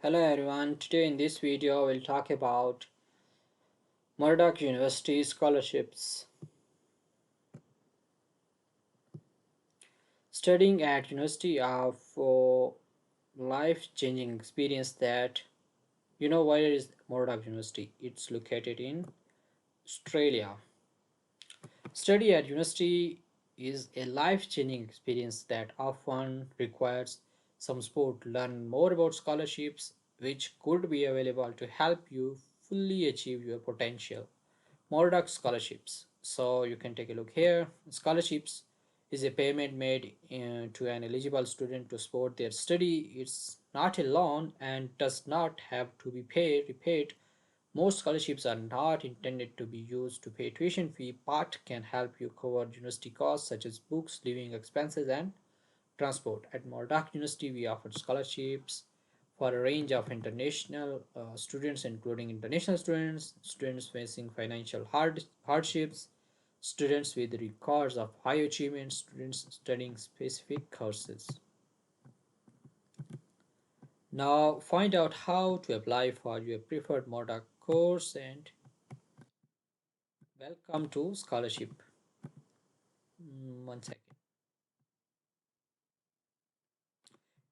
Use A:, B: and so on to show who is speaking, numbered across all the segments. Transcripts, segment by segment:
A: Hello everyone, today in this video we'll talk about Murdoch University Scholarships. Studying at university of life-changing experience that where is Murdoch University? It's located in Australia. Study at university is a life-changing experience that often requires some support. Learn more about scholarships which could be available to help you fully achieve your potential. Murdoch scholarships. So you can take a look here. Scholarships is a payment made to an eligible student to support their study. It's not a loan and does not have to be repaid. Most scholarships are not intended to be used to pay tuition fee, but can help you cover university costs such as books, living expenses, and transport. At Murdoch University, we offer scholarships for a range of international students, including international students, students facing financial hardships, students with records of high achievement, students studying specific courses. Now, find out how to apply for your preferred Murdoch course and welcome to scholarship. One second.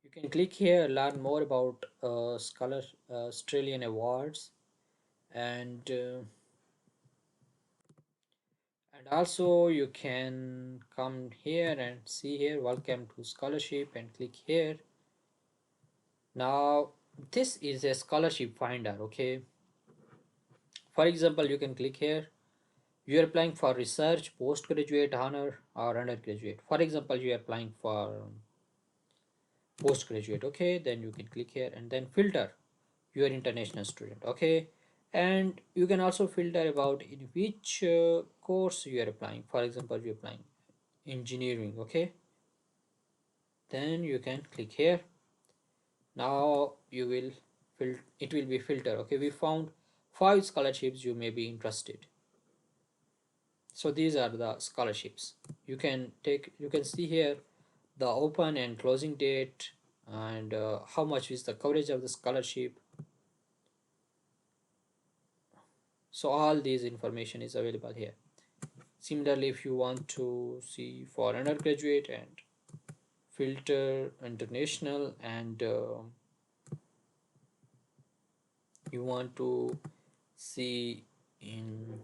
A: You can click here, learn more about Australian awards, and also you can come here and see here welcome to scholarship and click here. Now this is a scholarship finder. Okay, for example, you can click here. You are applying for research, postgraduate, honor, or undergraduate. For example, you are applying for postgraduate. Okay, then you can click here and then filter your international student. Okay, and you can also filter about in which course you are applying. For example, you're applying engineering. Okay, then you can click here. Now you will it will be filter. Okay, we found 5 scholarships you may be interested. So these are the scholarships you can see here the open and closing date, and how much is the coverage of the scholarship. So all these information is available here. Similarly, if you want to see for undergraduate and filter international, and you want to see in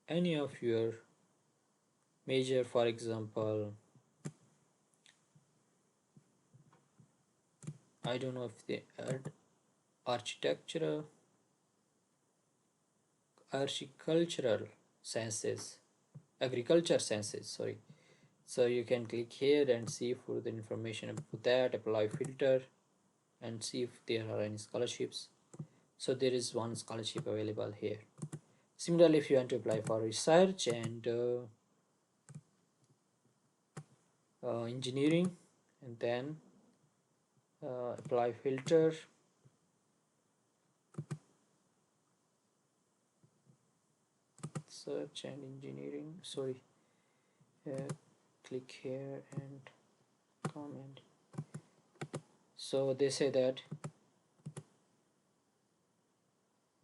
A: any of your major, for example, I don't know if they add architectural, architectural sciences, agriculture sciences, sorry. So you can click here and see for the information about that, apply filter, and see if there are any scholarships. So there is one scholarship available here. Similarly, if you want to apply for research and engineering, and then apply filter, search and engineering, sorry, uh, click here and comment. So they say that,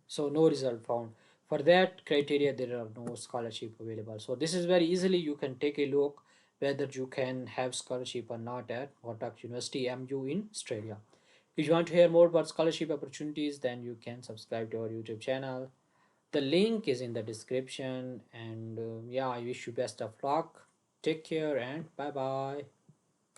A: so no result found. For that criteria there are no scholarship available. So this is very easily you can take a look whether you can have scholarship or not at Murdoch University MU in Australia. If you want to hear more about scholarship opportunities, then you can subscribe to our YouTube channel. The link is in the description, and yeah, I wish you best of luck. Take care and bye bye.